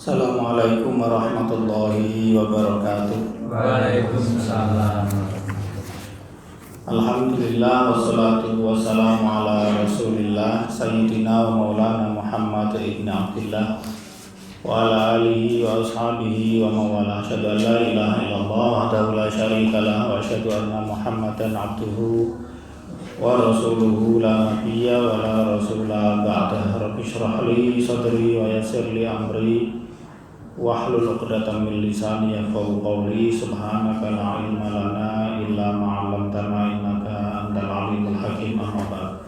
Assalamualaikum warahmatullahi wabarakatuh. Waalaikumsalam. Alhamdulillah wassalatu wassalamu ala Rasulillah Sayyidina wa maulana Muhammad ibn Abdillah wa ala alihi wa ashabihi wa mawala. Asyhadu an la ilaha illallah wahdahu la syarika lah wa asyhadu anna Muhammadan abduhu wa rasuluhu la nabiyya wa la rasula ba'dah. Rabbi shrah li sadri wa yassir li amri wahlul 'uqdatam min lisani yafqahu qawli. Subhanaka la ilma lana illa ma 'allamtana innaka antal alimul hakim. Amma ba'd.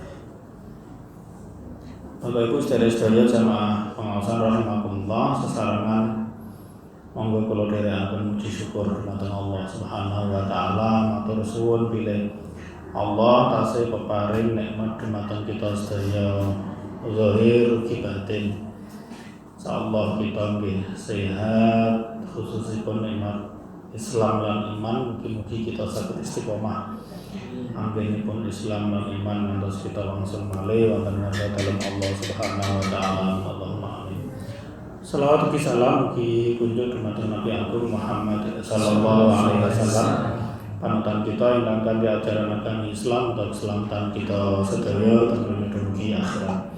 Bapak Ibu sedherek-sedherek jamaah pengawasan rahimakumullah sesarengan, monggo kula dherekaken puji syukur dumateng Allah Subhanahu wa taala. Matur suwun bilih Allah tasih peparing nikmat dumateng kita sedaya zahir ugi batin. Insyaallah kita nggih sehat, khususipun nikmat Islam lan iman, mugi-mugi kita saged istiqomah anggenipun Islam lan iman ngantos kita langsung malih wonten ngarsa dalem Allah Subhanahu wa taala. Allahumma amin. Shalawat ugi salam ugi kunjuk dumateng Nabi Agung Muhammad sallallahu alaihi wasallam, panutan kita ingkang kanthi ajaran agama Islam untuk keselamatan kita sedaya tenggene dugi akhirat.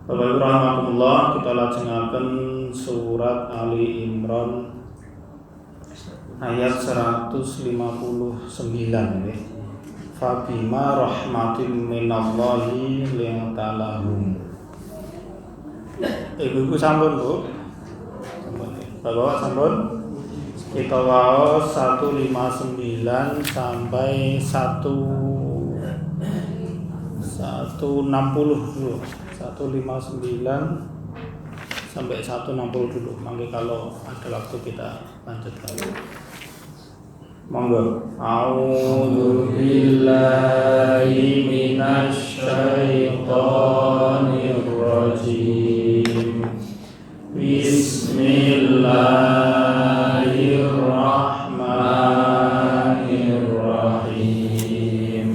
Bapak Ibu rahimakumullah, kita lajengaken surat Ali Imran ayat 159 nggih. Fabima rahmatin minallahi lintalahum. Ibu-ibu sampun, Bu. Bapak sampun. Kita waos 159 sampai 160 dulu. 159 sampai 160 dulu. Mangke kalau ada waktu kita lanjutkan. Monggo. A'udzu billahi minasy syaithanir rajim. Bismillahirrahmanirrahim.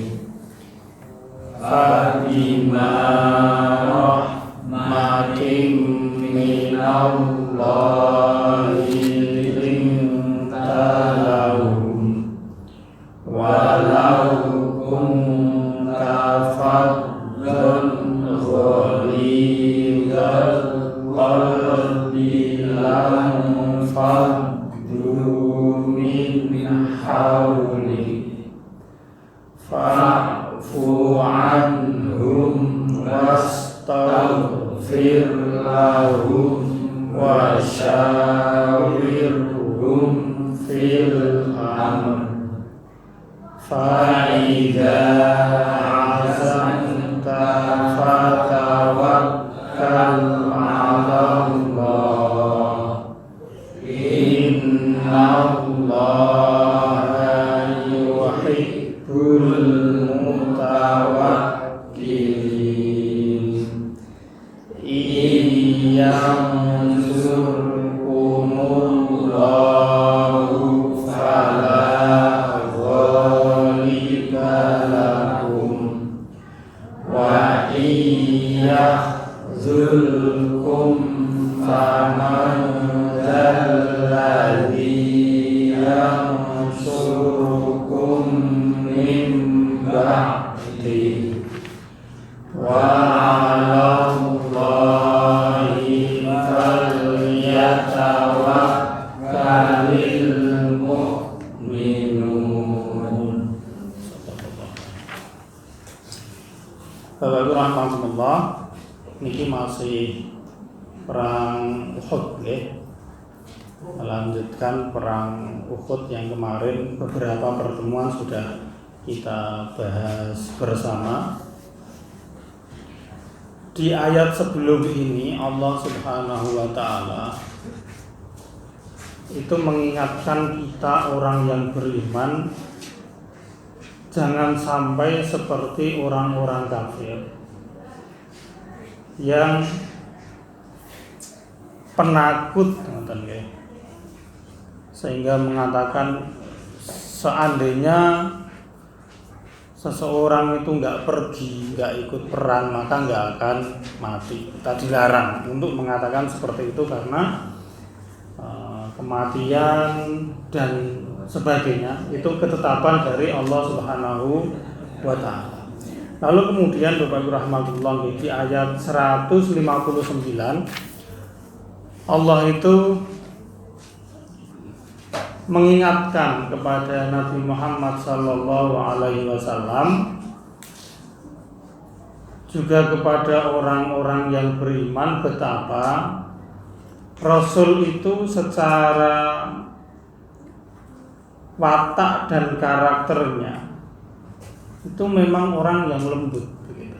Fabima rahmatin minallahi lintalahum walau kunta faddan ghalidhal qalbi lanfaddu min hawlik fa'fu anhum wastaghfir lahum wa syawirhum fil amr fa idza azamta fatawakkal 'ala Allah innallaha yuhibbul mutawakkilin. Yansurkumullahu fala ghaliba lakum wa iyyahzulkum faman dzalladzi yansurukum min ba'di wa 'alallahi falyatawakkalul mu'minun. Bapak Ibu rahmatullah, niki masih perang Uhud nggih. Melanjutkan perang Uhud yang kemarin beberapa pertemuan sudah kita bahas bersama. Di ayat sebelum ini Allah Subhanahu wa taala itu mengingatkan kita orang yang beriman jangan sampai seperti orang-orang kafir yang penakut, sehingga mengatakan seandainya seseorang itu nggak pergi, nggak ikut perang, maka nggak akan mati. Kita dilarang untuk mengatakan seperti itu karena kematian dan sebagainya itu ketetapan dari Allah Subhanahu wa taala. Lalu kemudian Bapak Ibu rahmatullah di ayat 159 Allah itu mengingatkan kepada Nabi Muhammad sallallahu alaihi wasallam juga kepada orang-orang yang beriman betapa Rasul itu secara watak dan karakternya itu memang orang yang lembut begitu.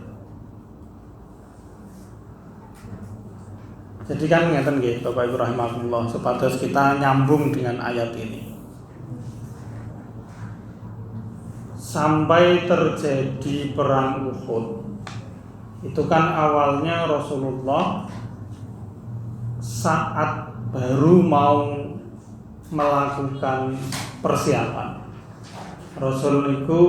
Jadi kan ngeten nggih Bapak Ibu rahimakumullah, supados kita nyambung dengan ayat ini. Sampai terjadi perang Uhud itu kan awalnya Rasulullah saat baru mau melakukan persiapan. Rasul itu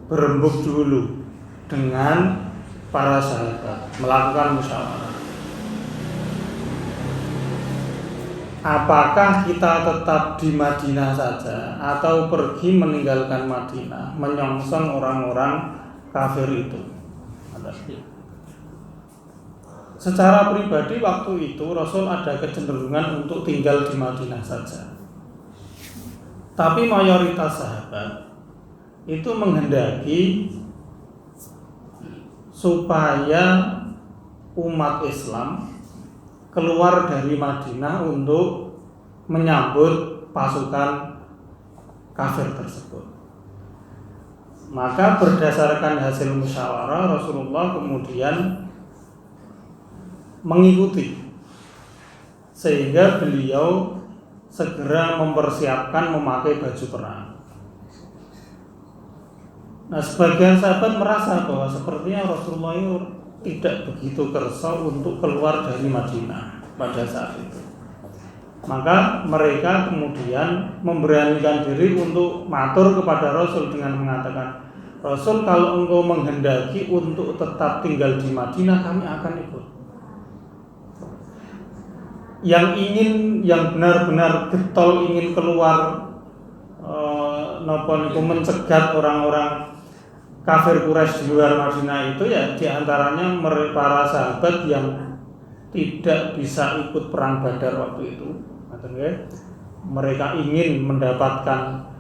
berembuk dulu dengan para sahabat melakukan musyawarah. Apakah kita tetap di Madinah saja atau pergi meninggalkan Madinah menyongsong orang-orang kafir itu? Secara pribadi waktu itu Rasul ada kecenderungan untuk tinggal di Madinah saja. Tapi mayoritas sahabat itu menghendaki supaya umat Islam keluar dari Madinah untuk menyambut pasukan kafir tersebut. Maka berdasarkan hasil musyawarah Rasulullah kemudian mengikuti sehingga beliau segera mempersiapkan memakai baju perang. Nah, sebagian sahabat merasa bahwa sepertinya Rasulullah itu tidak begitu kersa untuk keluar dari Madinah pada saat itu. Maka mereka kemudian memberanikan diri untuk matur kepada Rasul dengan mengatakan, Rasul, kalau engkau menghendaki untuk tetap tinggal di Madinah, kami akan ikut. Yang benar-benar getol ingin keluar mencegat orang-orang kafir Quraisy di luar Madinah itu ya diantaranya para sahabat yang tidak bisa ikut perang Badar waktu itu. Mereka ingin mendapatkan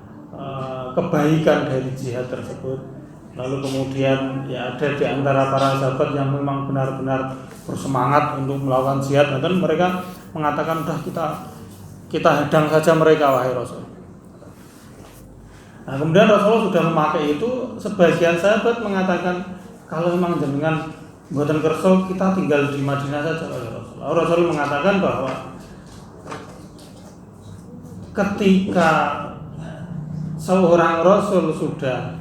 kebaikan dari jihad tersebut. Lalu kemudian ya ada di antara para sahabat yang memang benar-benar bersemangat untuk melakukan jihad, dan mereka mengatakan udah kita hadang saja mereka wahai Rasul. Nah, kemudian Rasulullah sudah memakai itu, sebagian sahabat mengatakan kalau memang jenengan mboten kersa kita tinggal di Madinah saja wahai Rasul. Rasul mengatakan bahwa ketika seorang Rasul sudah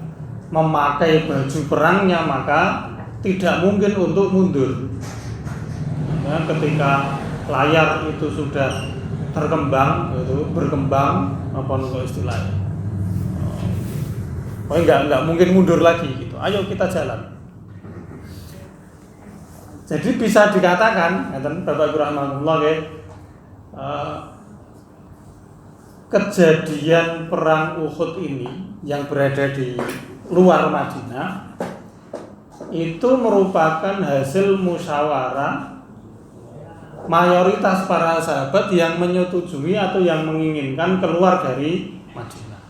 memakai baju perangnya maka tidak mungkin untuk mundur. Nah, ketika layar itu sudah berkembang apa untuk istilahnya, nggak mungkin mundur lagi gitu. Ayo kita jalan. Jadi bisa dikatakan, Bapak Ibu rahimahullah, kejadian perang Uhud ini yang berada di luar Madinah itu merupakan hasil musyawarah mayoritas para sahabat yang menyetujui atau yang menginginkan keluar dari Madinah.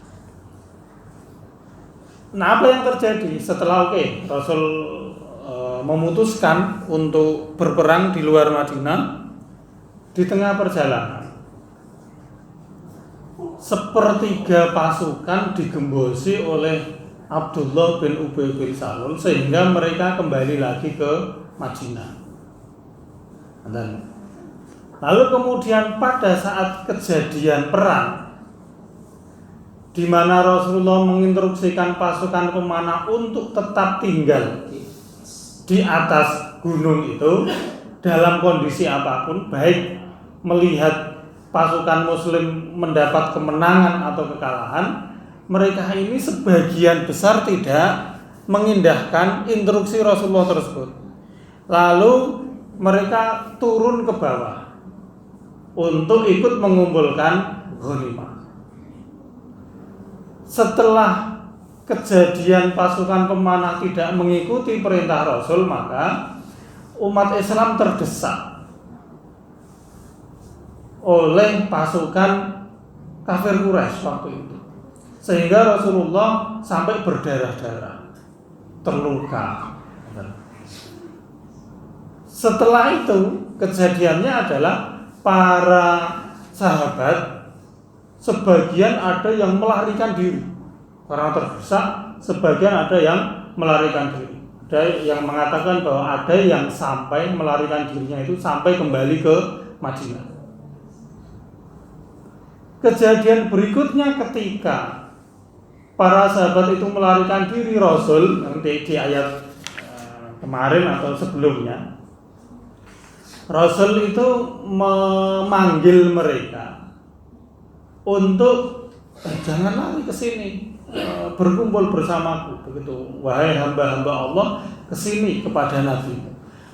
Nah, apa yang terjadi setelah Rasul memutuskan untuk berperang di luar Madinah? Di tengah perjalanan sepertiga pasukan digembosi oleh Abdullah bin Ubay bin Salul sehingga mereka kembali lagi ke Madinah. Lalu kemudian pada saat kejadian perang di mana Rasulullah menginstruksikan pasukan pemanah untuk tetap tinggal di atas gunung itu dalam kondisi apapun, baik melihat pasukan muslim mendapat kemenangan atau kekalahan, mereka ini sebagian besar tidak mengindahkan instruksi Rasulullah tersebut. Lalu mereka turun ke bawah untuk ikut mengumpulkan ghanimah. Setelah kejadian pasukan pemanah tidak mengikuti perintah Rasul, maka umat Islam terdesak oleh pasukan kafir Quraisy waktu itu, sehingga Rasulullah sampai berdarah-darah, terluka. Setelah itu kejadiannya adalah para sahabat sebagian ada yang melarikan diri karena terdesak, sebagian ada yang melarikan diri. Ada yang mengatakan bahwa ada yang sampai melarikan dirinya itu sampai kembali ke Madinah. Kejadian berikutnya ketika para sahabat itu melarikan diri, Rasul nanti di ayat kemarin atau sebelumnya, Rasul itu memanggil mereka untuk jangan lari ke sini, berkumpul bersamaku, begitu, wahai hamba-hamba Allah, ke sini kepada Nabi.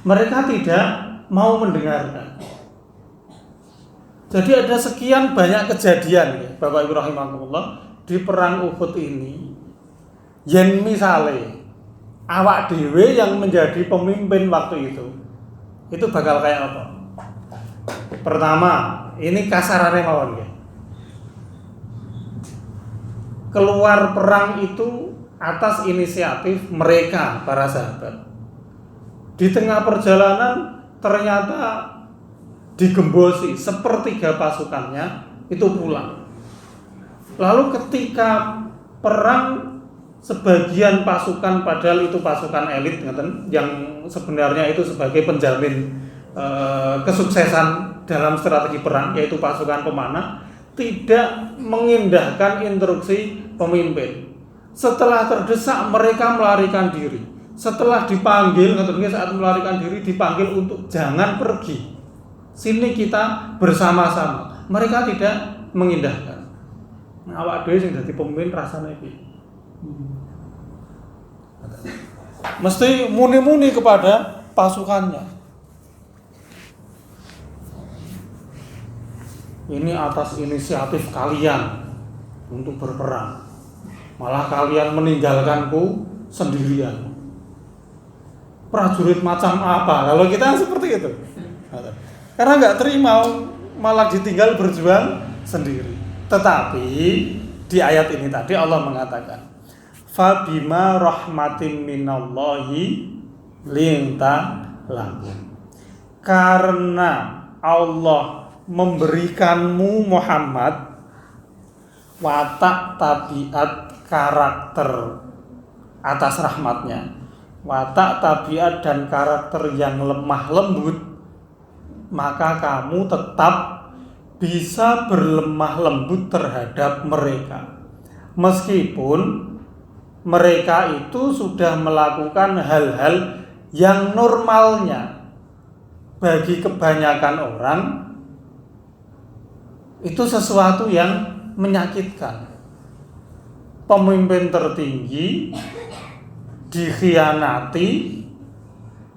Mereka tidak mau mendengarkan. Jadi ada sekian banyak kejadian ya, Bapak Ibu rahimakumullah, di perang Uhud ini. Yen misale awak dhewe yang menjadi pemimpin waktu itu bakal kayak apa? Pertama, ini kasarane mawon ya. Keluar perang itu atas inisiatif mereka, para sahabat. Di tengah perjalanan ternyata digembosi, sepertiga pasukannya itu pulang. Lalu ketika perang, sebagian pasukan, padahal itu pasukan elit yang sebenarnya itu sebagai penjamin kesuksesan dalam strategi perang, yaitu pasukan pemanah, tidak mengindahkan instruksi pemimpin. Setelah terdesak mereka melarikan diri. Setelah dipanggil, saat melarikan diri dipanggil untuk jangan pergi, sini kita bersama-sama. Mereka tidak mengindahkan. Nah, awak dhewe sing dadi pemimpin rasane iki. Mesti muni-muni kepada pasukannya. Ini atas inisiatif kalian untuk berperang. Malah kalian meninggalkanku sendirian. Prajurit macam apa? Kalau kita seperti itu. Karena nggak terima malah ditinggal berjuang sendiri. Tetapi di ayat ini tadi Allah mengatakan, Fabima rahmatin minallahi linta lahum. Karena Allah memberikanmu Muhammad watak tabiat karakter atas rahmatnya, watak tabiat dan karakter yang lemah lembut, maka kamu tetap bisa berlemah lembut terhadap mereka, meskipun mereka itu sudah melakukan hal-hal yang normalnya bagi kebanyakan orang itu sesuatu yang menyakitkan. Pemimpin tertinggi dikhianati,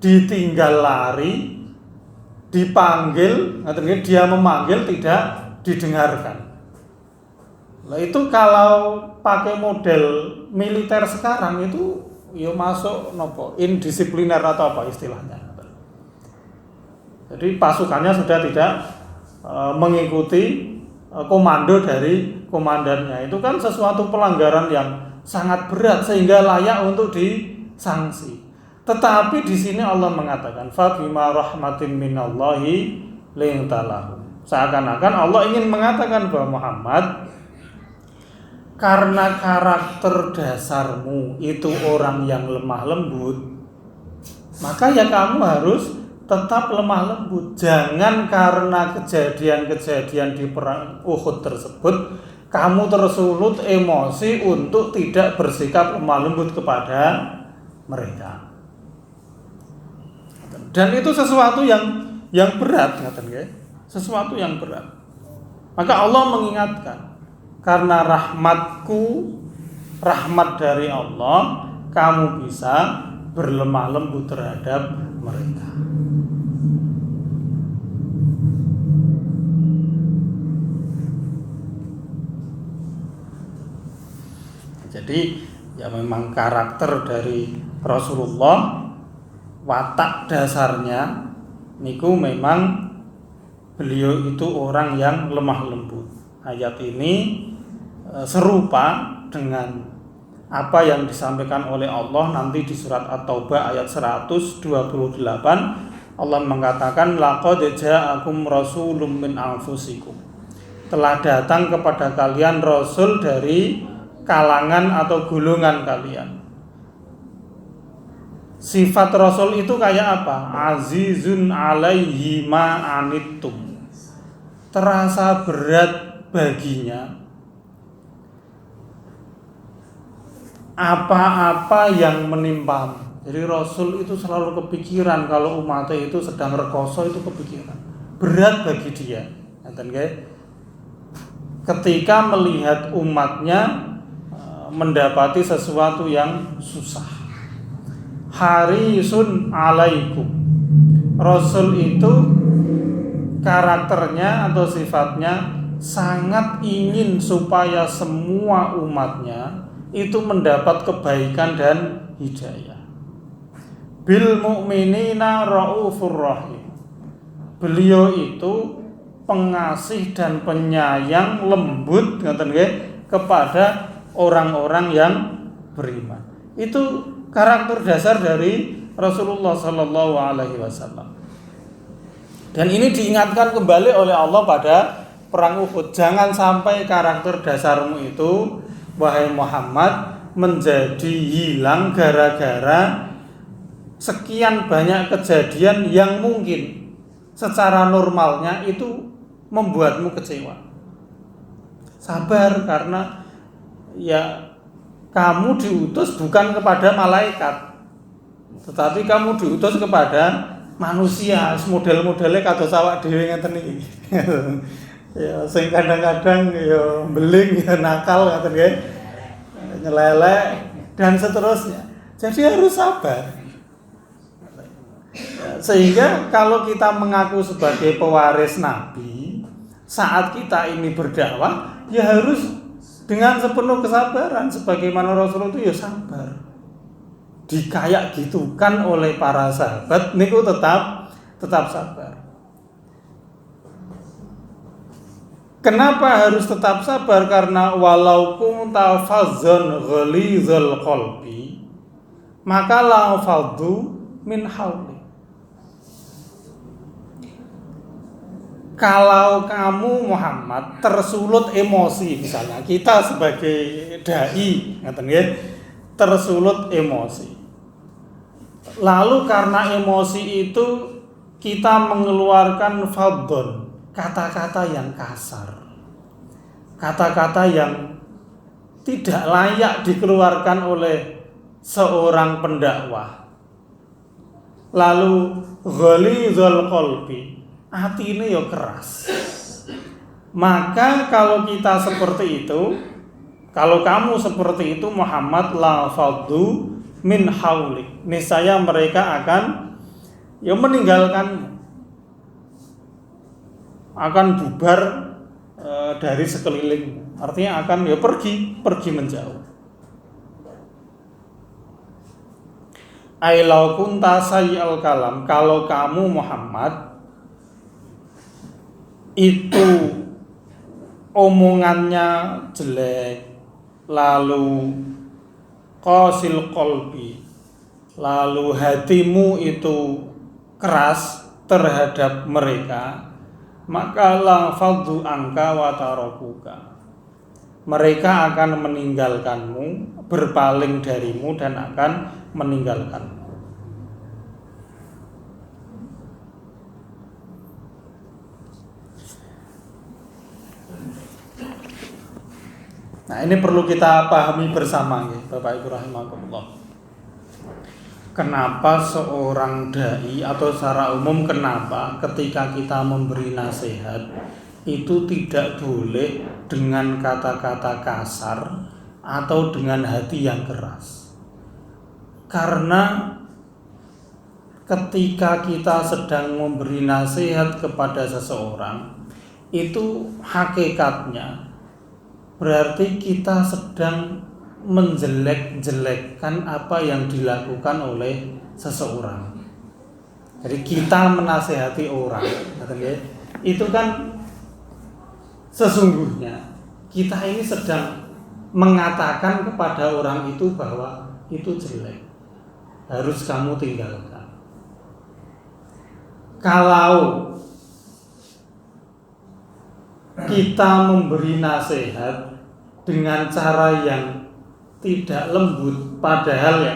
ditinggal lari, dipanggil, dia memanggil tidak didengarkan. Nah, itu kalau pakai model militer sekarang itu ya masuk nopo indisipliner atau apa istilahnya. Jadi pasukannya sudah tidak mengikuti komando dari komandannya. Itu kan sesuatu pelanggaran yang sangat berat sehingga layak untuk disanksi. Tetapi di sini Allah mengatakan fabima rahmatin minallahi lintalahum. Seakan-akan Allah ingin mengatakan bahwa Muhammad, karena karakter dasarmu itu orang yang lemah lembut, maka ya kamu harus tetap lemah lembut. Jangan karena kejadian-kejadian di perang Uhud tersebut kamu tersulut emosi untuk tidak bersikap lemah lembut kepada mereka. Dan itu sesuatu yang berat, sesuatu yang berat. Maka Allah mengingatkan, karena rahmatku, rahmat dari Allah, kamu bisa berlemah lembut terhadap mereka. Jadi ya memang karakter dari Rasulullah, watak dasarnya niku memang beliau itu orang yang lemah lembut. Ayat ini serupa dengan apa yang disampaikan oleh Allah nanti di surat At-Taubah ayat 128. Allah mengatakan laqad ja'akum rasulun min anfusikum. Telah datang kepada kalian rasul dari kalangan atau golongan kalian. Sifat rasul itu kayak apa? Azizun alaihi ma anittum. Terasa berat baginya apa-apa yang menimpa. Jadi Rasul itu selalu kepikiran kalau umatnya itu sedang rekoso, itu kepikiran. Berat bagi dia. Ketika melihat umatnya mendapati sesuatu yang susah. Harisun alaikum. Rasul itu karakternya atau sifatnya sangat ingin supaya semua umatnya itu mendapat kebaikan dan hidayah. Bil mu'minina raufur rahim. Beliau itu pengasih dan penyayang, lembut kepada orang-orang yang beriman. Itu karakter dasar dari Rasulullah sallallahu alaihi wasallam. Dan ini diingatkan kembali oleh Allah pada perang Uhud. Jangan sampai karakter dasarmu itu, wahai Muhammad, menjadi hilang gara-gara sekian banyak kejadian yang mungkin secara normalnya itu membuatmu kecewa. Sabar, karena ya kamu diutus bukan kepada malaikat, tetapi kamu diutus kepada manusia. Model-modelnya kados awak dhewe ngeten iki. Ya sing kadang-kadang ya beling, ya nakal ngaten nggih. Nyelelek dan seterusnya. Jadi harus sabar. Sehingga kalau kita mengaku sebagai pewaris Nabi, saat kita ini berdakwah ya harus dengan sepenuh kesabaran, sebagaimana Rasul itu ya sabar. Dikayak gitukan oleh para sahabat niku tetap sabar. Kenapa harus tetap sabar? Karena walau kunta fazzan ghalizal qalbi maka la faddu min hauli. Kalau kamu Muhammad tersulut emosi, misalnya kita sebagai dai tersulut emosi, lalu karena emosi itu kita mengeluarkan fadhon, kata-kata yang kasar, kata-kata yang tidak layak dikeluarkan oleh seorang pendakwah. Lalu ghalizul qalbi, hati ini ya keras. Maka kalau kita seperti itu, kalau kamu seperti itu Muhammad, la faddu min haulik, niscaya mereka akan ya meninggalkanmu, akan bubar dari sekelilingmu. Artinya akan ya pergi menjauh. Ailau kunta sayyal kalam, kalau kamu Muhammad itu omongannya jelek, lalu qasil qalbi, lalu hatimu itu keras terhadap mereka, maka la faddu anka wa tarakuka, mereka akan meninggalkanmu, berpaling darimu dan akan meninggalkanmu. Nah, ini perlu kita pahami bersama ya, Bapak Ibu rahimakumullah. Kenapa seorang dai atau secara umum kenapa ketika kita memberi nasihat itu tidak boleh dengan kata-kata kasar atau dengan hati yang keras? Karena ketika kita sedang memberi nasihat kepada seseorang, itu hakikatnya berarti kita sedang menjelek-jelekkan apa yang dilakukan oleh seseorang. Jadi kita menasehati orang, itu kan sesungguhnya kita ini sedang mengatakan kepada orang itu bahwa itu jelek, harus kamu tinggalkan. Kalau kita memberi nasihat dengan cara yang tidak lembut, padahal ya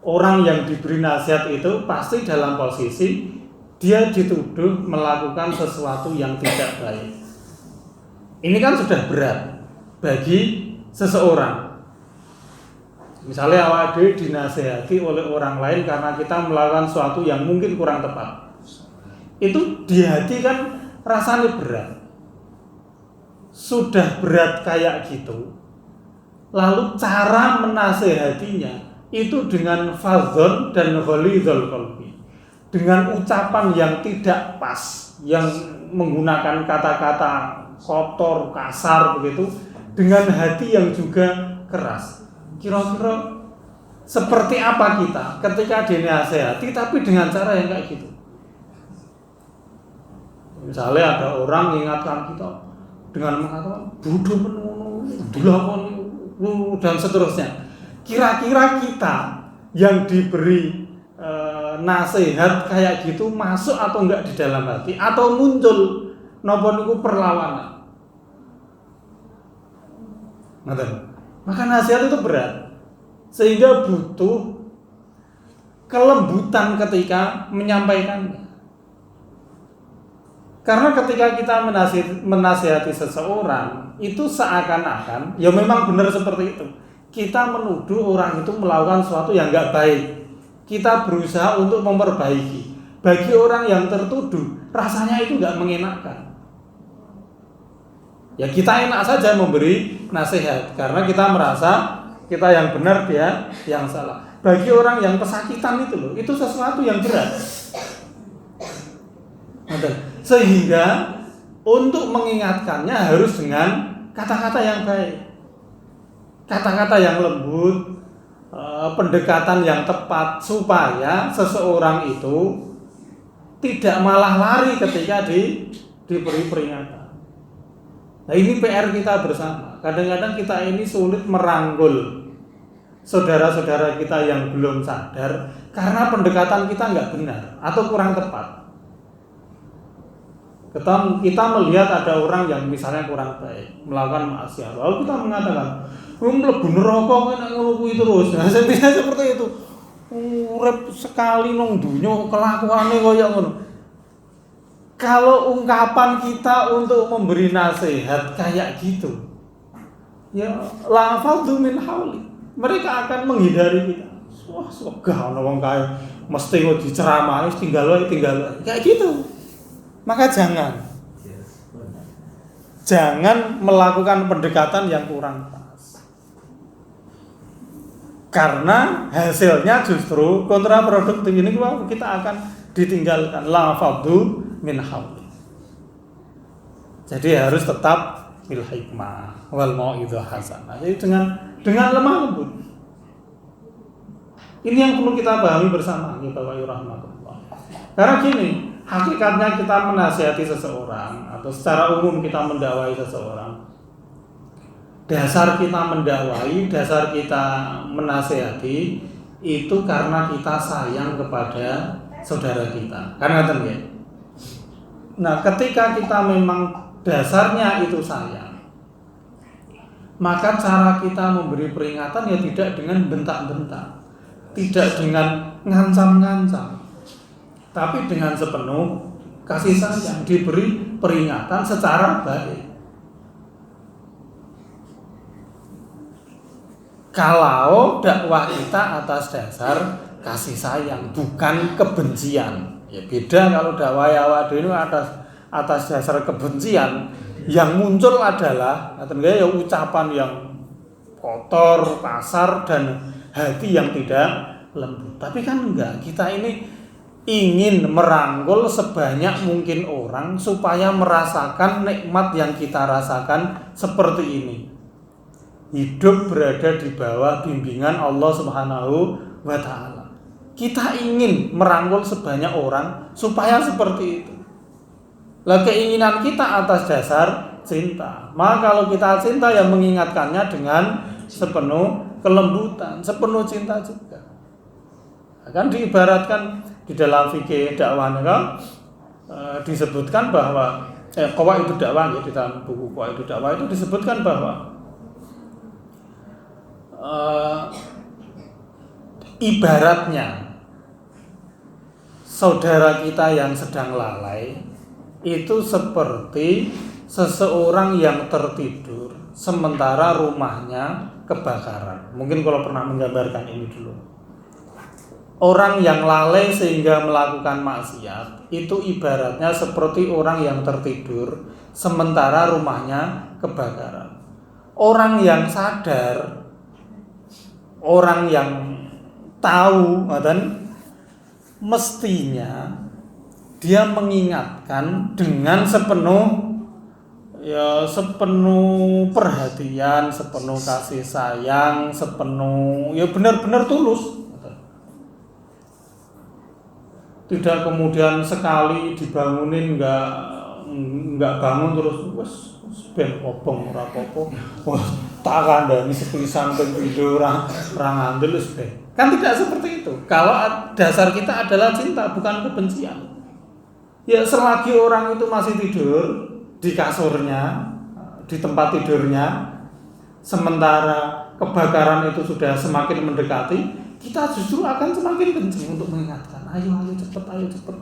orang yang diberi nasihat itu pasti dalam posisi dia dituduh melakukan sesuatu yang tidak baik. Ini kan sudah berat bagi seseorang. Misalnya awak dhewe dinasehati oleh orang lain karena kita melakukan sesuatu yang mungkin kurang tepat. Itu di hati kan rasanya berat. Sudah berat kayak gitu. Lalu cara menasehatinya itu dengan fadzon dan ghalidhul qalbi, dengan ucapan yang tidak pas, yang menggunakan kata-kata kotor, kasar begitu, dengan hati yang juga keras. Kira-kira seperti apa kita ketika dinasehati tapi dengan cara yang kayak gitu? Misalnya ada orang mengingatkan kita dengan mengatakan bodoh menunggu, dilakoni dan seterusnya. Kira-kira kita yang diberi nasihat kayak gitu masuk atau enggak di dalam hati, atau muncul napa niku perlawanan? Maka nasihat itu berat, sehingga butuh kelembutan ketika menyampaikannya. Karena ketika kita menasihati seseorang, itu seakan-akan, ya memang benar seperti itu, kita menuduh orang itu melakukan sesuatu yang enggak baik. Kita berusaha untuk memperbaiki. Bagi orang yang tertuduh, rasanya itu enggak mengenakan. Ya kita enak saja memberi nasihat karena kita merasa kita yang benar, dia yang salah. Bagi orang yang kesakitan itu loh, itu sesuatu yang berat. Sehingga untuk mengingatkannya harus dengan kata-kata yang baik, kata-kata yang lembut, pendekatan yang tepat, supaya seseorang itu tidak malah lari ketika diberi peringatan. Nah ini PR kita bersama. Kadang-kadang kita ini sulit merangkul saudara-saudara kita yang belum sadar karena pendekatan kita nggak benar atau kurang tepat. Kita melihat ada orang yang misalnya kurang baik, melakukan maksiat, lalu kita mengatakan, mlebu neraka kok nek ngono kuwi terus. Nah, seperti itu. Urip sekali nang donya kelakuane kaya ngono. Kalau ungkapan kita untuk memberi nasihat kayak gitu, ya la fadhu min hauli. Mereka akan menghindari kita. Wah, segah ana wong kae mesti kok diceramahi tinggal wae. Kayak gitu. Maka jangan melakukan pendekatan yang kurang pas, karena hasilnya justru kontraproduktif. Ini kita akan ditinggalkan, la fadhu min hauli. Jadi harus tetap bil hikmah wal mau'izah hasanah. Jadi dengan lemah lembut. Ini yang perlu kita pahami bersama, ya Bapak rahmatullah. Karena gini, hakikatnya kita menasihati seseorang atau secara umum kita mendakwai seseorang, dasar kita mendakwai, dasar kita menasihati itu karena kita sayang kepada saudara kita. Karena ya. Nah, ketika kita memang dasarnya itu sayang, maka cara kita memberi peringatan ya tidak dengan bentak-bentak, tidak dengan ngancam-ngancam, tapi dengan sepenuh kasih sayang, diberi peringatan secara baik. Kalau dakwah kita atas dasar kasih sayang, bukan kebencian. Ya beda kalau dakwah awak dhewe atas dasar kebencian, yang muncul adalah ya ucapan yang kotor, kasar, dan hati yang tidak lembut. Tapi kan enggak, kita ini ingin merangkul sebanyak mungkin orang supaya merasakan nikmat yang kita rasakan seperti ini. hidup berada di bawah bimbingan Allah Subhanahu wa taala. Kita ingin merangkul sebanyak orang supaya seperti itu. Lah keinginan kita atas dasar cinta. Maka kalau kita cinta ya mengingatkannya dengan sepenuh kelembutan, sepenuh cinta juga. Akan diibaratkan di dalam fikih dakwah disebutkan bahwa qawaidud dakwah ya, di dalam buku qawaidud dakwah itu disebutkan bahwa ibaratnya saudara kita yang sedang lalai itu seperti seseorang yang tertidur sementara rumahnya kebakaran. Mungkin kalau pernah menggambarkan ini dulu. Orang yang lalai sehingga melakukan maksiat itu ibaratnya seperti orang yang tertidur sementara rumahnya kebakaran. Orang yang sadar, orang yang tahu, dan mestinya dia mengingatkan dengan sepenuh perhatian, sepenuh kasih sayang, sepenuh benar-benar tulus. Tidak kemudian sekali dibangunin nggak bangun terus wes ben obong ora apa-apa. Wah, tak kandhani sepisan ping pindho ora ngandel wis ben. Kan tidak seperti itu. Kalau dasar kita adalah cinta bukan kebencian. Ya selagi orang itu masih tidur di kasurnya, di tempat tidurnya, sementara kebakaran itu sudah semakin mendekati, kita justru akan semakin kencing untuk mengingatkan, ayo cepet,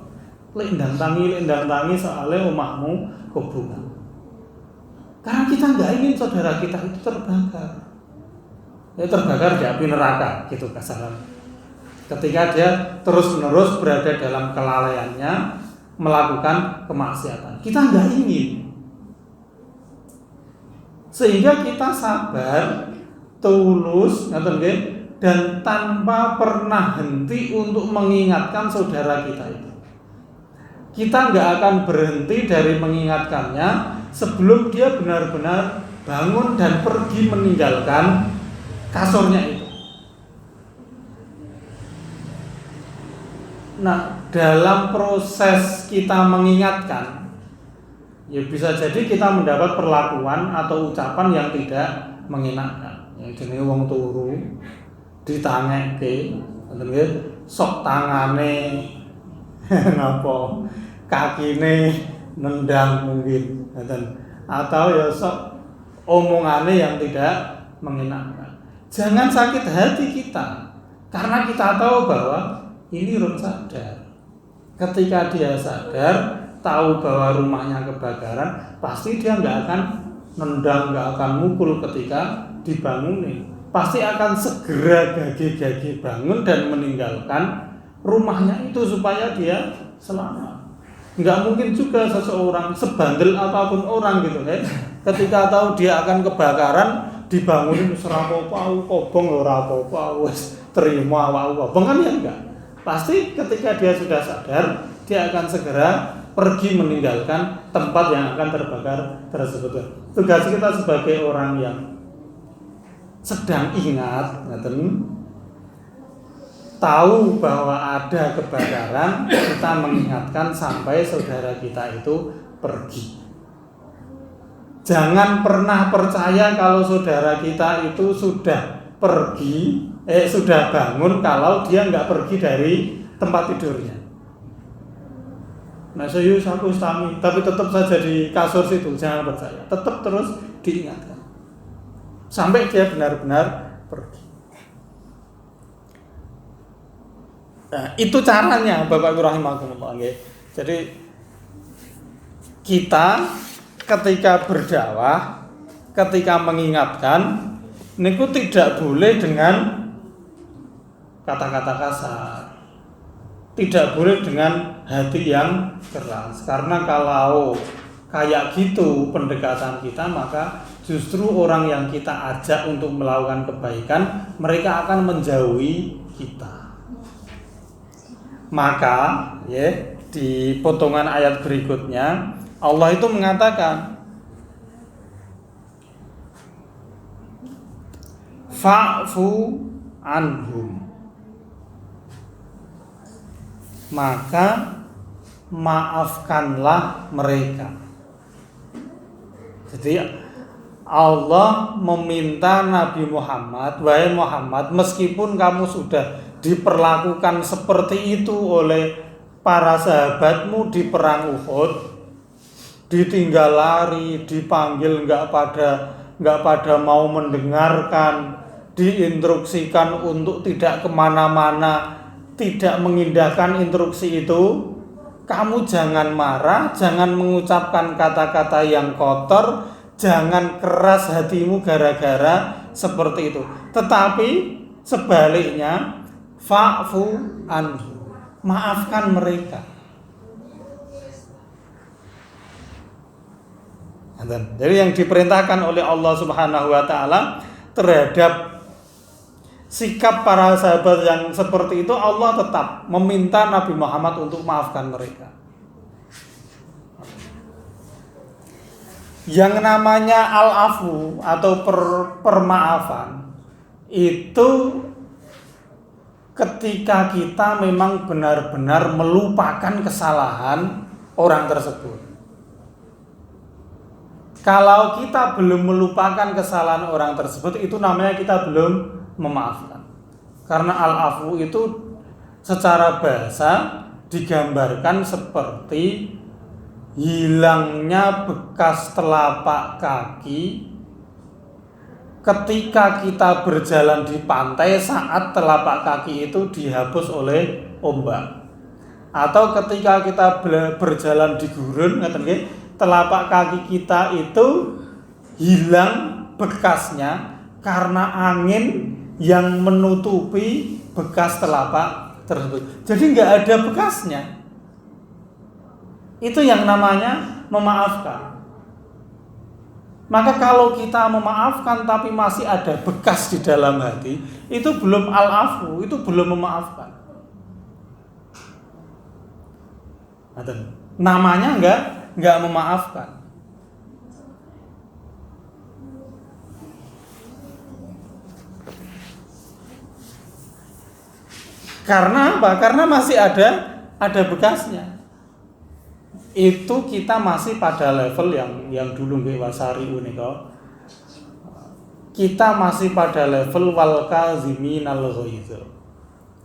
lendang tangi soalnya omahmu kebungan. Karena kita nggak ingin saudara kita itu terbakar, terbakar di api neraka, gitu kasarannya. Ketika dia terus-menerus berada dalam kelalaiannya melakukan kemaksiatan, kita nggak ingin. Sehingga kita sabar, tulus, dan tanpa pernah henti untuk mengingatkan saudara kita itu. Kita nggak akan berhenti dari mengingatkannya sebelum dia benar-benar bangun dan pergi meninggalkan kasurnya itu. Nah, dalam proses kita mengingatkan, ya bisa jadi kita mendapat perlakuan atau ucapan yang tidak mengenakan. Yang jenenge wong turu ditangeke, sok tangane napa kakine nendang mungkin, atau ya sok omongane yang tidak mengenakan. Jangan sakit hati kita, karena kita tahu bahwa ini rum sadar. Ketika dia sadar, tahu bahwa rumahnya kebakaran, pasti dia nggak akan nendang, nggak akan mukul ketika dibangunin. Pasti akan segera gage-gage bangun dan meninggalkan rumahnya itu supaya dia selamat. Nggak mungkin juga seseorang sebandel apapun orang gitu kan, ketika tahu dia akan kebakaran dibangunin serapopo kobong ora apa-apa wis terima wae kobong kan ya enggak. Pasti ketika dia sudah sadar, dia akan segera pergi meninggalkan tempat yang akan terbakar tersebut. Tugas kita sebagai orang yang sedang ingat, tahu bahwa ada kebakaran, kita mengingatkan sampai saudara kita itu pergi. Jangan pernah percaya kalau saudara kita itu sudah pergi, sudah bangun kalau dia nggak pergi dari tempat tidurnya. Nah, aku istami, tapi tetap saja di kasur situ, jangan percaya. Tetap terus diingatkan sampai dia benar-benar pergi. Nah, itu caranya, Bapak Ibu rahimakumullah. Jadi kita ketika berdakwah, ketika mengingatkan, niku tidak boleh dengan kata-kata kasar, tidak boleh dengan hati yang keras. Karena kalau kayak gitu pendekatan kita, maka justru orang yang kita ajak untuk melakukan kebaikan, mereka akan menjauhi kita. Maka di potongan ayat berikutnya Allah itu mengatakan fa'fu anhum, maka maafkanlah mereka. Jadi Allah meminta Nabi Muhammad, wahai Muhammad, meskipun kamu sudah diperlakukan seperti itu oleh para sahabatmu di perang Uhud, ditinggal lari, dipanggil nggak pada mau mendengarkan, diinstruksikan untuk tidak kemana-mana, tidak mengindahkan instruksi itu, kamu jangan marah, jangan mengucapkan kata-kata yang kotor, jangan keras hatimu gara-gara seperti itu. Tetapi sebaliknya, fa'fu anhu, maafkan mereka. Jadi yang diperintahkan oleh Allah Subhanahu wa taala terhadap sikap para sahabat yang seperti itu, Allah tetap meminta Nabi Muhammad untuk maafkan mereka. Yang namanya al-afu atau permaafan itu ketika kita memang benar-benar melupakan kesalahan orang tersebut. Kalau kita belum melupakan kesalahan orang tersebut, itu namanya kita belum memaafkan. Karena al-afu itu secara bahasa digambarkan seperti hilangnya bekas telapak kaki ketika kita berjalan di pantai saat telapak kaki itu dihapus oleh ombak, atau ketika kita berjalan di gurun, telapak kaki kita itu hilang bekasnya karena angin yang menutupi bekas telapak tersebut. Jadi nggak ada bekasnya. Itu yang namanya memaafkan. Maka kalau kita memaafkan tapi masih ada bekas di dalam hati, itu belum al-afu, itu belum memaafkan. Namanya enggak memaafkan. Karena apa? Karena masih ada bekasnya. Itu kita masih pada level yang dulu nggih wasari unika. Kita masih pada level wal kaziminal ghaiz.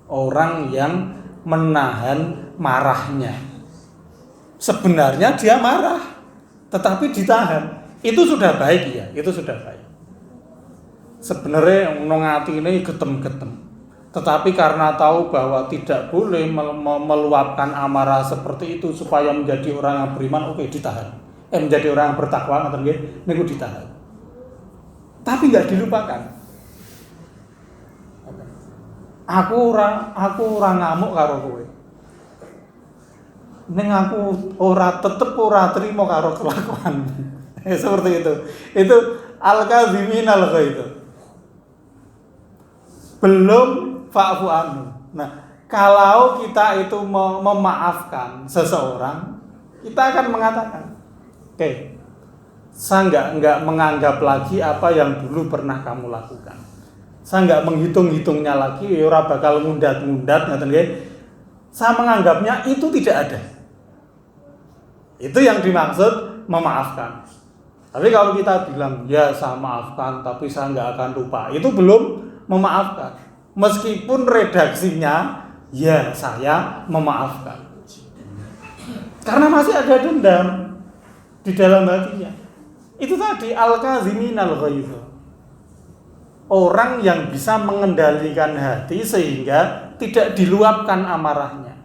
Orang yang menahan marahnya. Sebenarnya dia marah, tetapi ditahan. Itu sudah baik ya, itu sudah baik. Sebenarnya nang atine getem-getem. Tetapi karena tahu bahwa tidak boleh meluapkan amarah seperti itu supaya menjadi orang yang beriman, oke, ditahan. Menjadi orang yang bertakwa, ngoten nggih, niku ditahan. Tapi enggak dilupakan. Aku ora ngamuk karo kowe. Ning aku tetep ora trimo karo kelakuan. Seperti itu. Itu al-kaziminal ghaiz. Belum fa'fu anhu. Nah, kalau kita itu memaafkan seseorang, kita akan mengatakan, oke, saya enggak menganggap lagi apa yang dulu pernah kamu lakukan. Saya enggak menghitung-hitungnya lagi, ora bakal ngundat-ngundat, ngoten nggih. Saya menganggapnya itu tidak ada. Itu yang dimaksud memaafkan. Tapi kalau kita bilang, ya saya maafkan, tapi saya enggak akan lupa, itu belum memaafkan. Meskipun redaksinya, ya saya memaafkan. Karena masih ada dendam di dalam hatinya. Itu tadi al-kaziminal ghaiz. Orang yang bisa mengendalikan hati sehingga tidak diluapkan amarahnya.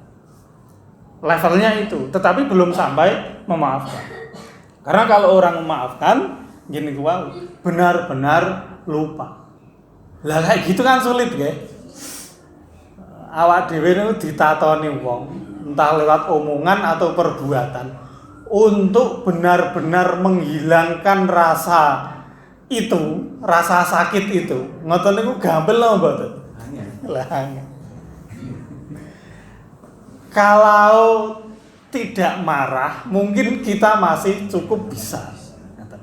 Levelnya itu, tetapi belum sampai memaafkan. Karena kalau orang memaafkan, gini gua benar-benar lupa. Lah kayak gitu kan sulit nggih. Awak dhewe niku ditatoni wong, entah lewat omongan atau perbuatan, untuk benar-benar menghilangkan rasa itu, rasa sakit itu. Ngoten niku gampil lho mboten? Lah. Kalau tidak marah, mungkin kita masih cukup bisa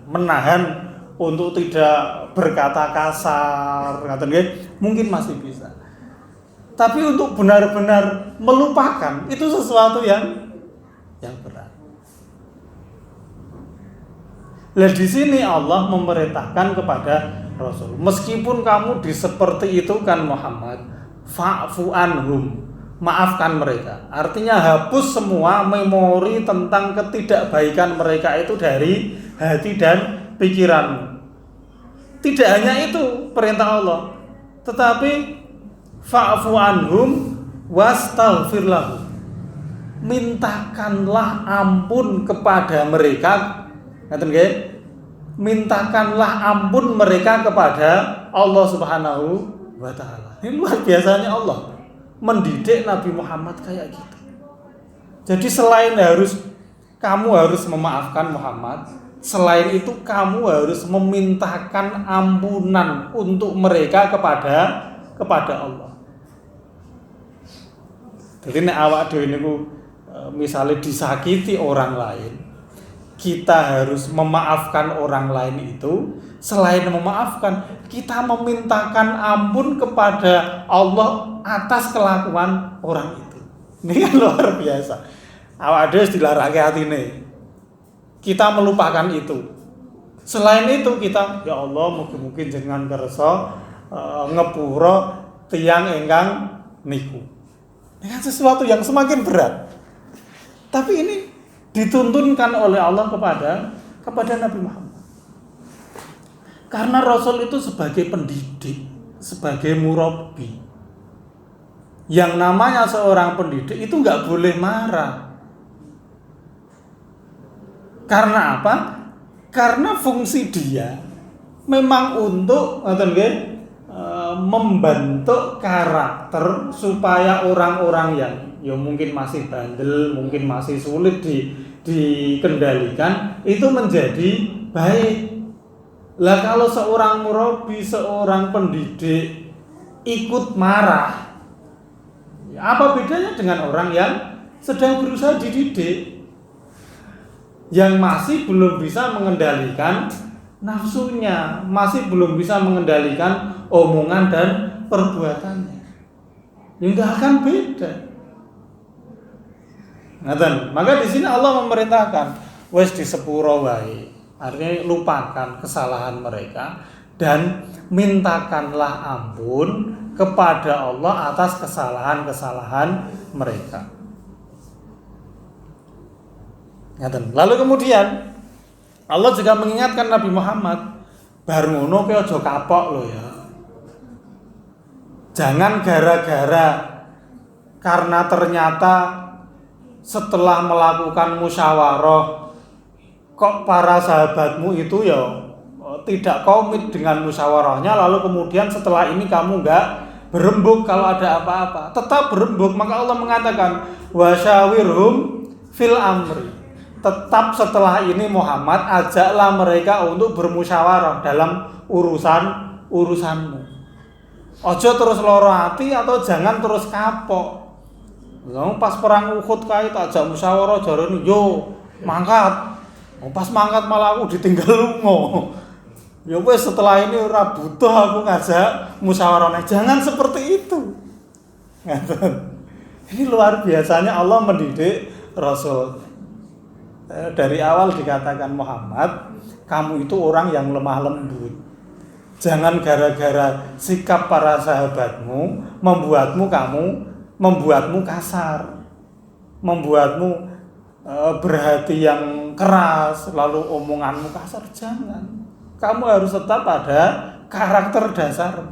menahan untuk tidak berkata kasar, ngaten nggih, mungkin masih bisa. Tapi untuk benar-benar melupakan itu sesuatu yang berat. Lah di sini Allah memerintahkan kepada Rasul, meskipun kamu seperti itu kan Muhammad, fa'fu anhum, maafkan mereka. Artinya hapus semua memori tentang ketidakbaikan mereka itu dari hati dan pikiranmu. Tidak hanya itu perintah Allah, tetapi fa'fu anhum wastaghfir lahum, mintakanlah ampun kepada mereka. Ngaten nggih? Mintakanlah ampun mereka kepada Allah Subhanahu wa taala. Ini luar biasanya Allah mendidik Nabi Muhammad kayak gitu. Jadi selain kamu harus memaafkan Muhammad, selain itu kamu harus memintakan ampunan untuk mereka kepada Allah. Jadi nek awak dhewe niku misalnya disakiti orang lain, kita harus memaafkan orang lain itu. Selain memaafkan, kita memintakan ampun kepada Allah atas kelakuan orang itu. Ini kan luar biasa. Awak dhewe dilarake atine. Kita melupakan itu. Selain itu kita, ya Allah, mugi-mugi jenengan kersa ngepura tiyang ingkang niku. Ini kan sesuatu yang semakin berat. Tapi ini dituntunkan oleh Allah kepada Nabi Muhammad. Karena Rasul itu sebagai pendidik, sebagai murabbi. Yang namanya seorang pendidik itu nggak boleh marah. Karena apa? Karena fungsi dia memang untuk membentuk karakter supaya orang-orang yang mungkin masih bandel, mungkin masih sulit dikendalikan itu menjadi baik. Lah kalau seorang murabbi, seorang pendidik ikut marah, apa bedanya dengan orang yang sedang berusaha dididik, yang masih belum bisa mengendalikan nafsunya, masih belum bisa mengendalikan omongan dan perbuatannya. Ya enggak akan beda. Ngaten. Maka di sini Allah memerintahkan wis disepuro wae. Artinya lupakan kesalahan mereka dan mintakanlah ampun kepada Allah atas kesalahan-kesalahan mereka. Ngaten. Lalu kemudian Allah juga mengingatkan Nabi Muhammad, bar ngono kowe aja kapok lho ya. Jangan gara-gara karena ternyata setelah melakukan musyawarah kok para sahabatmu itu ya tidak komit dengan musyawarahnya, lalu kemudian setelah ini kamu enggak berembuk kalau ada apa-apa. Tetap berembuk, maka Allah mengatakan wasyawirhum fil amri. Tetap setelah ini Muhammad ajaklah mereka untuk bermusyawarah dalam urusanmu. Ojo terus loro hati atau jangan terus kapok. Pas perang Uhud kae tak ajak musyawarah jarene yo mangkat. Pas mangkat malah aku ditinggal lunga. Ya wes setelah ini ora butuh aku ngajak musyawarah. Jangan seperti itu. Ini luar biasanya Allah mendidik Rasul. Dari awal dikatakan Muhammad, kamu itu orang yang lemah lembut. Jangan gara-gara sikap para sahabatmu membuatmu kasar, membuatmu berhati yang keras, lalu omonganmu kasar. Jangan. Kamu harus tetap ada karakter dasar.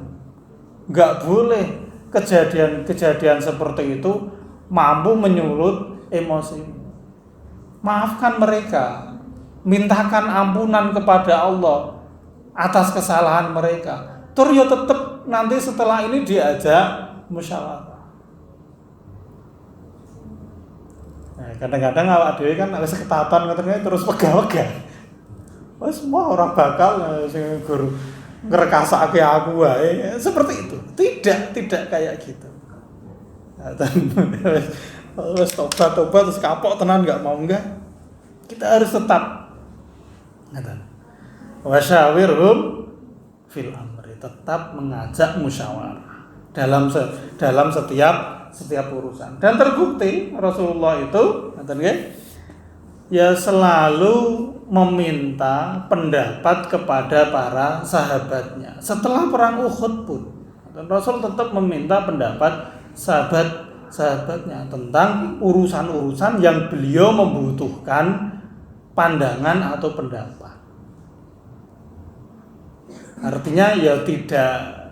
Nggak boleh kejadian-kejadian seperti itu mampu menyulut emosi. Maafkan mereka, mintakan ampunan kepada Allah atas kesalahan mereka. Tur yo tetap nanti setelah ini diajak musyawarah. Nah, kadang-kadang awak dhewe kan wis ketatan ngoten terus pegah-pegah. Wis semua orang bakal sing guru ngrekasake aku wae. Seperti itu. Tidak kayak gitu. Wis tobat terus kapok tenan enggak mau enggak. Kita harus tetap. Wasyawirhum fil amri, tetap mengajak musyawarah dalam setiap urusan. Dan terbukti Rasulullah itu ya selalu meminta pendapat kepada para sahabatnya. Setelah perang Uhud pun Rasul tetap meminta pendapat sahabatnya tentang urusan-urusan yang beliau membutuhkan pandangan atau pendapat. Artinya ya tidak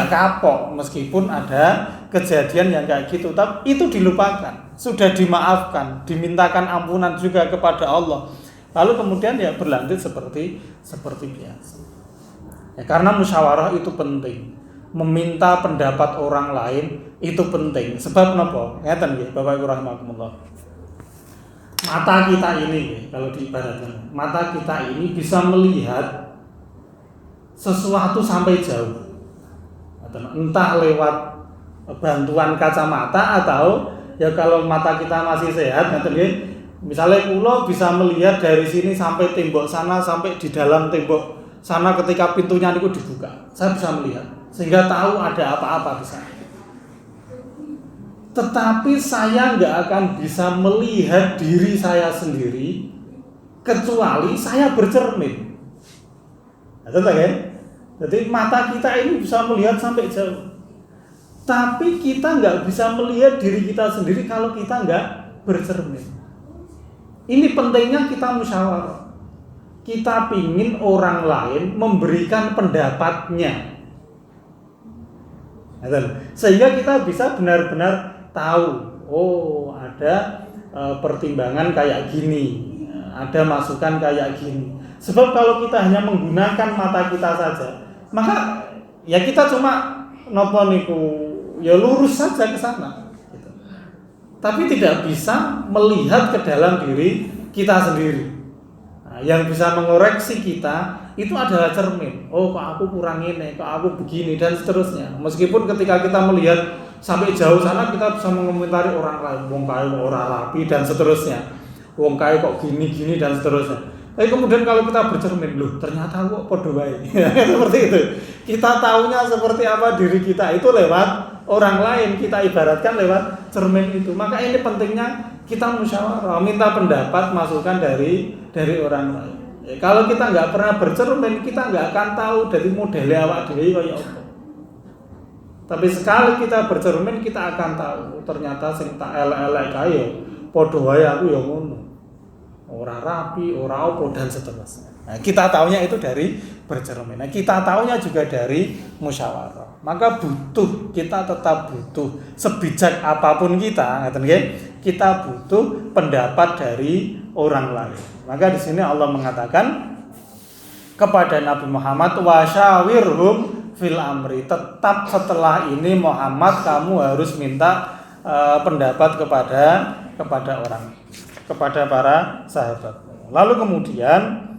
kapok meskipun ada kejadian yang kayak gitu, tapi itu dilupakan, sudah dimaafkan, dimintakan ampunan juga kepada Allah. Lalu kemudian ya berlanjut seperti biasa. Ya, karena musyawarah itu penting. Meminta pendapat orang lain itu penting. Sebab napa? Ngeten nggih, Bapak Ibu rahimakumullah. Mata kita ini, kalau diibaratkan, mata kita ini bisa melihat sesuatu sampai jauh, entah lewat bantuan kacamata atau ya kalau mata kita masih sehat, misalnya kula bisa melihat dari sini sampai tembok sana, sampai di dalam tembok sana ketika pintunya itu dibuka, saya bisa melihat sehingga tahu ada apa-apa di sana. Tetapi saya nggak akan bisa melihat diri saya sendiri kecuali saya bercermin. Jadi mata kita ini bisa melihat sampai jauh, tapi kita nggak bisa melihat diri kita sendiri kalau kita nggak bercermin. Ini pentingnya kita musyawarah. Kita pingin orang lain memberikan pendapatnya, sehingga kita bisa benar-benar tahu, oh ada pertimbangan kayak gini, ada masukan kayak gini. Sebab kalau kita hanya menggunakan mata kita saja, maka ya kita cuma nopo niku ya lurus saja ke sana gitu. Tapi tidak bisa melihat ke dalam diri kita sendiri. Nah, yang bisa mengoreksi kita itu adalah cermin. Oh, kok aku kurang ini, kok aku begini dan seterusnya. Meskipun ketika kita melihat sampai jauh sana kita bisa mengomentari orang lain, wong kae kok ora rapi dan seterusnya. Wong kae kok gini-gini dan seterusnya. Tapi kemudian kalau kita bercermin, loh ternyata kok podo wae. Seperti itu. Kita taunya seperti apa diri kita itu lewat orang lain, kita ibaratkan lewat cermin itu. Maka ini pentingnya kita musyawarah, minta pendapat, masukan dari orang lain. Ya, kalau kita nggak pernah bercermin, kita nggak akan tahu dari model awak dhewe kaya apa. Tapi sekali kita bercermin, kita akan tahu ternyata sing tak elek-elek kae padha wae aku ya ngono. Ora rapi, ora opo dan seterusnya. Nah, kita taunya itu dari bercermin. Nah, kita taunya juga dari musyawarah. Maka kita tetap butuh sebijak apapun kita butuh pendapat dari orang lain. Maka di sini Allah mengatakan kepada Nabi Muhammad, wasyawirhum fil amri. Tetap setelah ini Muhammad kamu harus minta pendapat kepada para sahabat. Lalu kemudian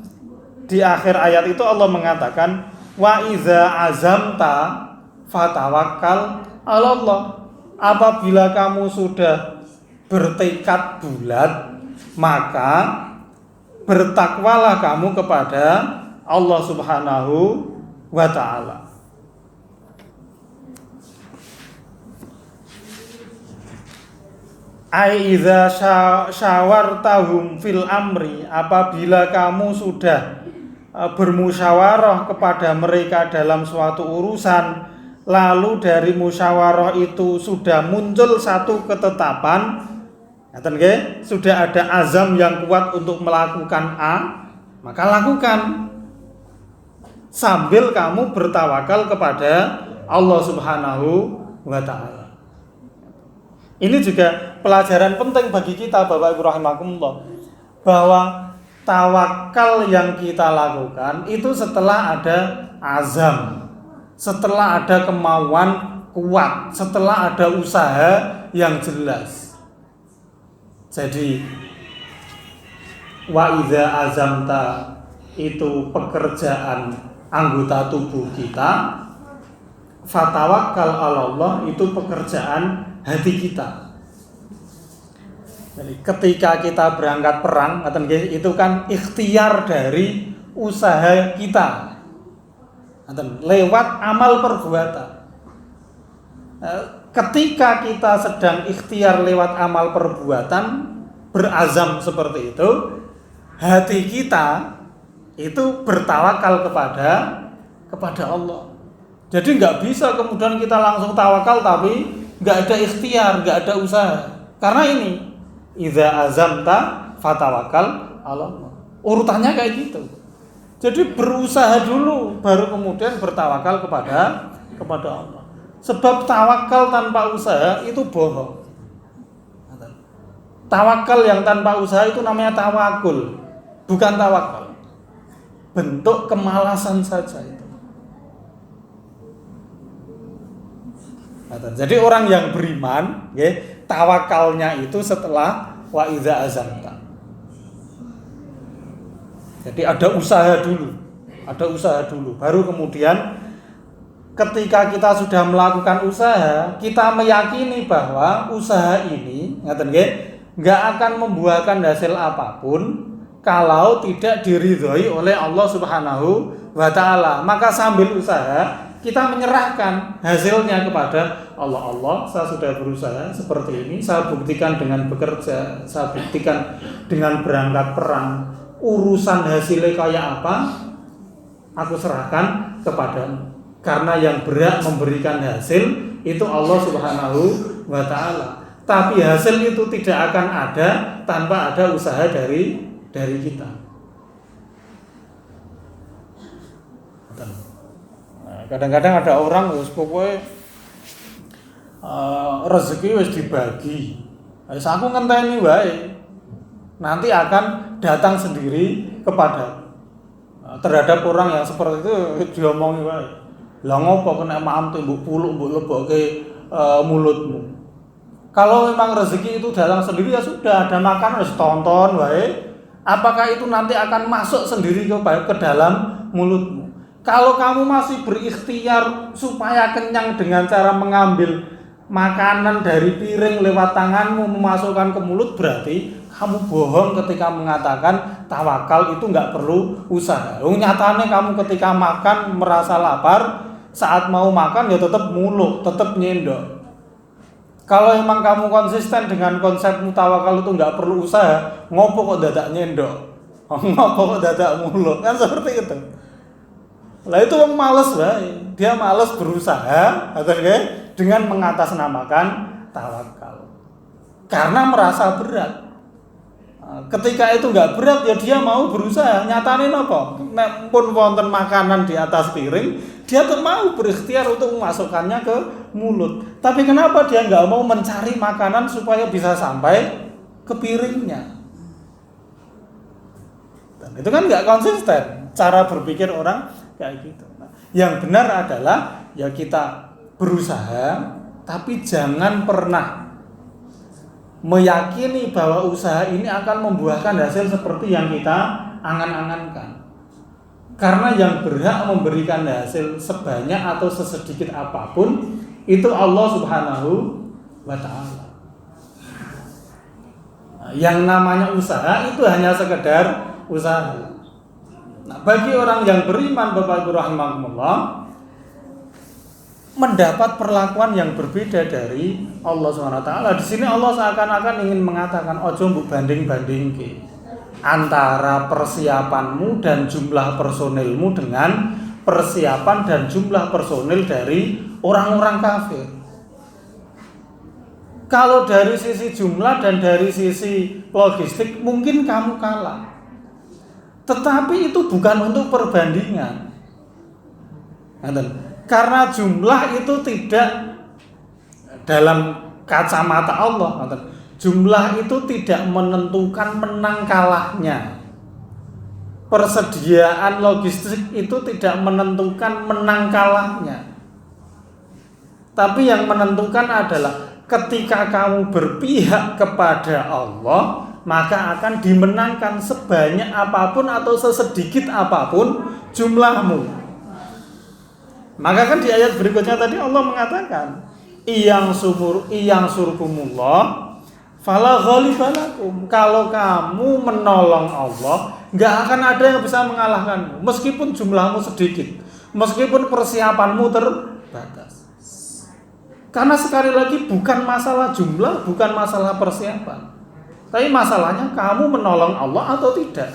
di akhir ayat itu Allah mengatakan wa iza azamta fatawakkal 'ala Allah. Apabila kamu sudah bertekad bulat, maka bertakwalah kamu kepada Allah Subhanahu wa taala. Aiza syawartahum fil amri, apabila kamu sudah bermusyawarah kepada mereka dalam suatu urusan, lalu dari musyawarah itu sudah muncul satu ketetapan, sudah ada azam yang kuat untuk melakukan A, maka lakukan sambil kamu bertawakal kepada Allah Subhanahu wa taala. Ini juga pelajaran penting bagi kita Bapak Ibu rahimakumullah, bahwa tawakal yang kita lakukan itu setelah ada azam, setelah ada kemauan kuat, setelah ada usaha yang jelas. Jadi wa idza azamta itu pekerjaan anggota tubuh kita, fatawakkal 'ala Allah itu pekerjaan hati kita. Jadi ketika kita berangkat perang, itu kan ikhtiar dari usaha kita, lewat amal perbuatan. Ketika kita sedang ikhtiar lewat amal perbuatan, berazam seperti itu, hati kita itu bertawakal kepada Allah. Jadi nggak bisa kemudian kita langsung tawakal tapi nggak ada ikhtiar, nggak ada usaha. Karena ini, idza azamta fatawakal ala Allah. Urutannya kayak gitu. Jadi berusaha dulu, baru kemudian bertawakal kepada Allah. Sebab tawakal tanpa usaha itu bohong. Tawakal yang tanpa usaha itu namanya tawakul, bukan tawakal. Bentuk kemalasan saja itu. Jadi orang yang beriman, tawakalnya itu setelah wa idza azamta. Jadi ada usaha dulu, baru kemudian ketika kita sudah melakukan usaha, kita meyakini bahwa usaha ini nggak akan membuahkan hasil apapun kalau tidak diridhoi oleh Allah Subhanahu wa Ta'ala. Maka sambil usaha kita menyerahkan hasilnya kepada Allah. Allah, saya sudah berusaha seperti ini, saya buktikan dengan bekerja, saya buktikan dengan berangkat perang. Urusan hasilnya kayak apa, aku serahkan kepadamu. Karena yang berhak memberikan hasil itu Allah Subhanahu wa Ta'ala. Tapi hasil itu tidak akan ada tanpa ada usaha dari kita. Kadang-kadang ada orang pokoknya rezeki wis dibagi. Wis aku ngenteni wae. Nanti akan datang sendiri kepada terhadap orang yang seperti itu diomongi wae. Lah ngopo kena maam tuh mbok puluk mbok lebokke mulutmu. Kalau memang rezeki itu datang sendiri ya sudah, ada makan harus tonton wae. Apakah itu nanti akan masuk sendiri ke dalam mulutmu? Kalau kamu masih berikhtiar supaya kenyang dengan cara mengambil makanan dari piring lewat tanganmu memasukkan ke mulut, berarti kamu bohong ketika mengatakan tawakal itu nggak perlu usaha. Nyatanya kamu ketika makan merasa lapar, saat mau makan ya tetap muluk, tetap nyendok. Kalau emang kamu konsisten dengan konsep tawakal itu nggak perlu usaha, ngopo kok dadak nyendok, ngopo kok dadak muluk, kan seperti itu. Lah itu orang males bae, dia males berusaha, dengan mengatasnamakan tawakal, karena merasa berat. Ketika itu nggak berat ya dia mau berusaha. Nyatane napa? Nek pun wonten makanan di atas piring, dia tuh mau berikhtiar untuk memasukkannya ke mulut. Tapi kenapa dia nggak mau mencari makanan supaya bisa sampai ke piringnya? Dan itu kan nggak konsisten cara berpikir orang kayak gitu. Nah, yang benar adalah ya kita berusaha, tapi jangan pernah meyakini bahwa usaha ini akan membuahkan hasil seperti yang kita angan-angankan. Karena yang berhak memberikan hasil sebanyak atau sesedikit apapun itu Allah Subhanahu wa Ta'ala. Yang namanya usaha itu hanya sekedar usaha. Nah, bagi orang yang beriman, Bapak Ibu rahimakumullah, mendapat perlakuan yang berbeda dari Allah SWT. Di sini Allah seakan-akan ingin mengatakan ojo mbok banding-bandingke antara persiapanmu dan jumlah personilmu dengan persiapan dan jumlah personil dari orang-orang kafir. Kalau dari sisi jumlah dan dari sisi logistik mungkin kamu kalah. Tetapi itu bukan untuk perbandingan. Karena jumlah itu tidak dalam kacamata Allah, jumlah itu tidak menentukan menang kalahnya. Persediaan logistik itu tidak menentukan menang kalahnya. Tapi yang menentukan adalah ketika kamu berpihak kepada Allah, maka akan dimenangkan sebanyak apapun atau sesedikit apapun jumlahmu. Maka kan di ayat berikutnya tadi Allah mengatakan iyang surkumullah fala ghalibalakum. Kalau kamu menolong Allah, nggak akan ada yang bisa mengalahkanmu, meskipun jumlahmu sedikit, meskipun persiapanmu terbatas. Karena sekali lagi bukan masalah jumlah, bukan masalah persiapan, tapi masalahnya kamu menolong Allah atau tidak.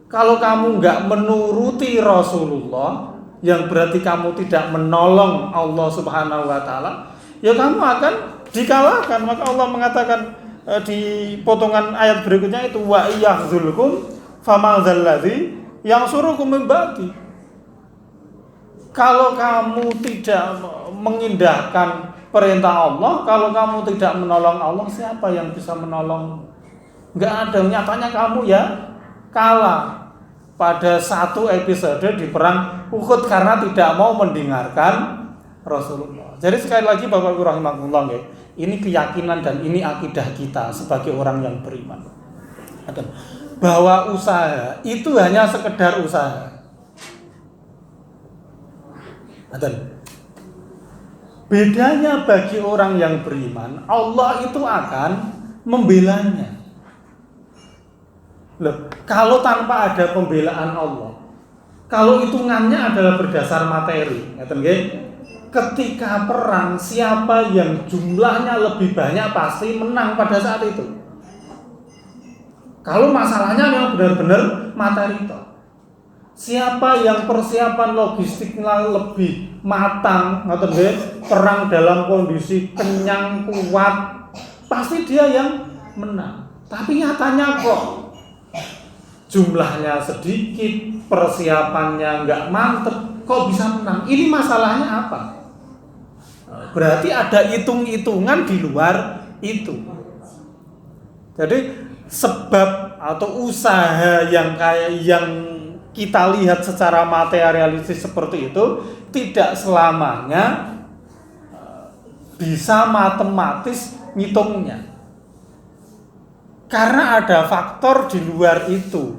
Kalau kamu nggak menuruti Rasulullah, yang berarti kamu tidak menolong Allah Subhanahu wa Ta'ala, ya kamu akan dikalahkan. Maka Allah mengatakan di potongan ayat berikutnya itu, wa iyyahzulkum famadzalladzi yang suruhkum min ba'di. Kalau kamu tidak mengindahkan perintah Allah, kalau kamu tidak menolong Allah, siapa yang bisa menolong? Enggak ada. Nyatanya kamu ya kalah pada satu episode di perang Uhud karena tidak mau mendengarkan Rasulullah. Jadi sekali lagi Bapak Ibu rahimakumullah, ini keyakinan dan ini akidah kita sebagai orang yang beriman. Bahwa usaha itu hanya sekedar usaha. Bedanya bagi orang yang beriman, Allah itu akan membelanya. Loh, kalau tanpa ada pembelaan Allah, kalau hitungannya adalah berdasar materi, ketika perang siapa yang jumlahnya lebih banyak pasti menang pada saat itu. Kalau masalahnya memang benar-benar materi itu, siapa yang persiapan logistiknya lebih matang, perang dalam kondisi kenyang kuat, pasti dia yang menang. Tapi nyatanya kok jumlahnya sedikit, persiapannya nggak mantep, kok bisa menang? Ini masalahnya apa? Berarti ada hitung-hitungan di luar itu. Jadi sebab atau usaha yang kita lihat secara materialistis seperti itu tidak selamanya bisa matematis ngitungnya. Karena ada faktor di luar itu,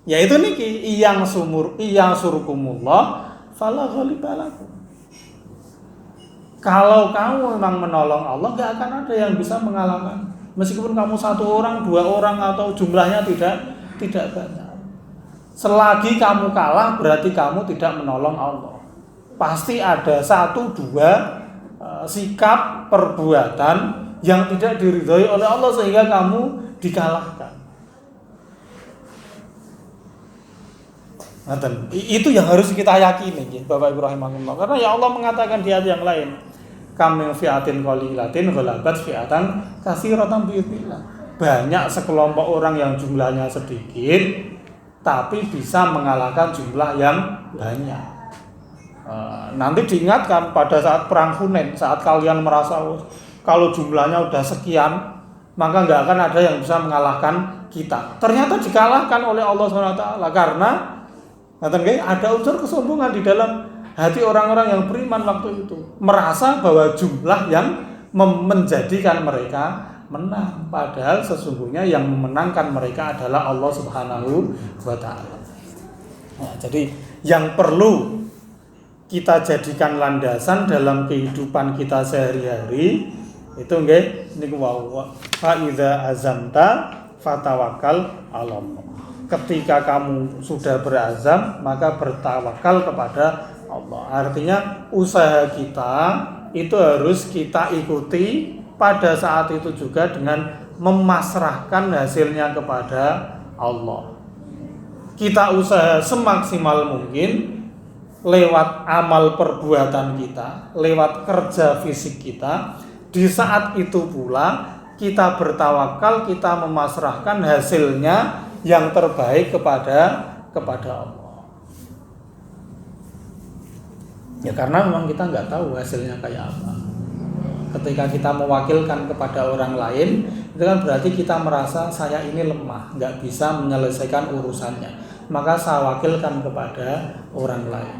yaitu niki iyang surukumullah fala ghalibalakum. Kalau kamu memang menolong Allah, gak akan ada yang bisa mengalahkan. Meskipun kamu satu orang, dua orang atau jumlahnya tidak banyak. Selagi kamu kalah berarti kamu tidak menolong Allah. Pasti ada satu dua sikap perbuatan yang tidak diridhoi oleh Allah sehingga kamu dikalahkan. Itu yang harus kita yakini, Bapak Ibu rahimahullah. Karena ya Allah mengatakan di ayat yang lain, kam min fi'atin qalilatin ghalabat fi'atan katsiratan bi'idznillah. Banyak sekelompok orang yang jumlahnya sedikit tapi bisa mengalahkan jumlah yang banyak. Nanti diingatkan pada saat perang Hunain, saat kalian merasa kalau jumlahnya udah sekian, maka nggak akan ada yang bisa mengalahkan kita. Ternyata dikalahkan oleh Allah SWT karena ada unsur kesombongan di dalam hati orang-orang yang beriman waktu itu. Merasa bahwa jumlah yang menjadikan mereka menang. Padahal sesungguhnya yang memenangkan mereka adalah Allah Subhanahu wa Ta'ala. Nah, jadi yang perlu kita jadikan landasan dalam kehidupan kita sehari-hari itu niku wa fa idza azamta fatawakkal 'ala Allah. Ketika kamu sudah berazam, maka bertawakal kepada Allah. Artinya usaha kita itu harus kita ikuti pada saat itu juga dengan memasrahkan hasilnya kepada Allah. Kita usaha semaksimal mungkin lewat amal perbuatan kita, lewat kerja fisik kita. Di saat itu pula kita bertawakal, kita memasrahkan hasilnya yang terbaik kepada Allah. Ya karena memang kita nggak tahu hasilnya kayak apa. Ketika kita mewakilkan kepada orang lain, itu kan berarti kita merasa saya ini lemah, nggak bisa menyelesaikan urusannya. Maka saya wakilkan kepada orang lain.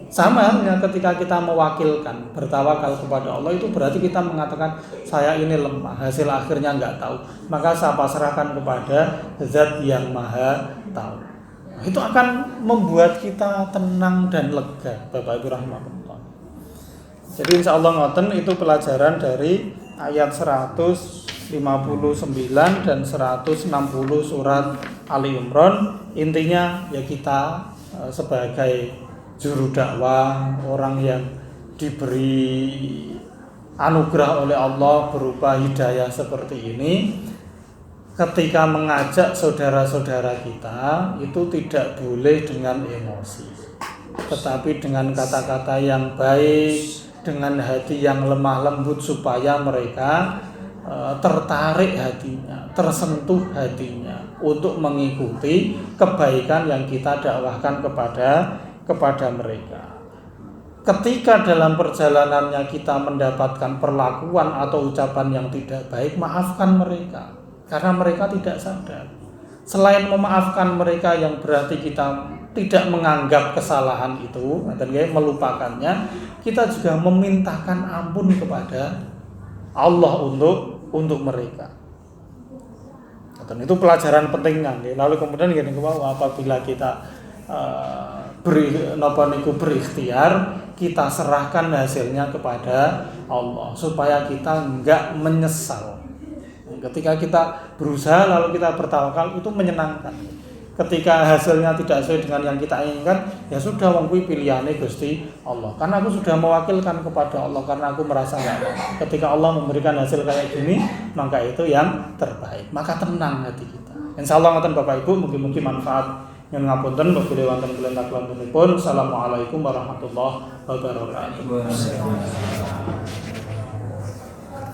Sama halnya ketika kita mewakilkan, bertawakal kepada Allah, itu berarti kita mengatakan saya ini lemah, hasil akhirnya nggak tahu, maka saya pasrahkan kepada Zat yang Maha Tahu. Itu akan membuat kita tenang dan lega, Bapak Ibu rahimahullah. Jadi insya Allah ngoten itu pelajaran dari ayat 100 59 dan 160 surat Ali Imran. Intinya ya kita sebagai juru dakwah, orang yang diberi anugerah oleh Allah berupa hidayah seperti ini, ketika mengajak saudara-saudara kita itu tidak boleh dengan emosi, tetapi dengan kata-kata yang baik, dengan hati yang lemah lembut, supaya mereka tertarik hatinya, tersentuh hatinya untuk mengikuti kebaikan yang kita dakwahkan kepada mereka. Ketika dalam perjalanannya kita mendapatkan perlakuan atau ucapan yang tidak baik, maafkan mereka, karena mereka tidak sadar. Selain memaafkan mereka yang berarti kita tidak menganggap kesalahan itu, melupakannya, kita juga memintakan ampun kepada Allah untuk mereka. Dan itu pelajaran penting kan. Lalu kemudian apabila kita berikhtiar, kita serahkan hasilnya kepada Allah supaya kita enggak menyesal. Ketika kita berusaha lalu kita bertawakal, itu menyenangkan. Ketika hasilnya tidak sesuai dengan yang kita inginkan, ya sudah, wong kuwi pilihane Gusti Allah. Karena aku sudah mewakilkan kepada Allah, karena aku merasa enggak enak. Ketika Allah memberikan hasil kayak gini, maka itu yang terbaik. Maka tenang hati kita. Insyaallah ngoten Bapak Ibu, mugi-mugi manfaat. Yang ngapunten badhe wonten kelentak-kelentunipun. Assalamualaikum warahmatullahi wabarakatuh.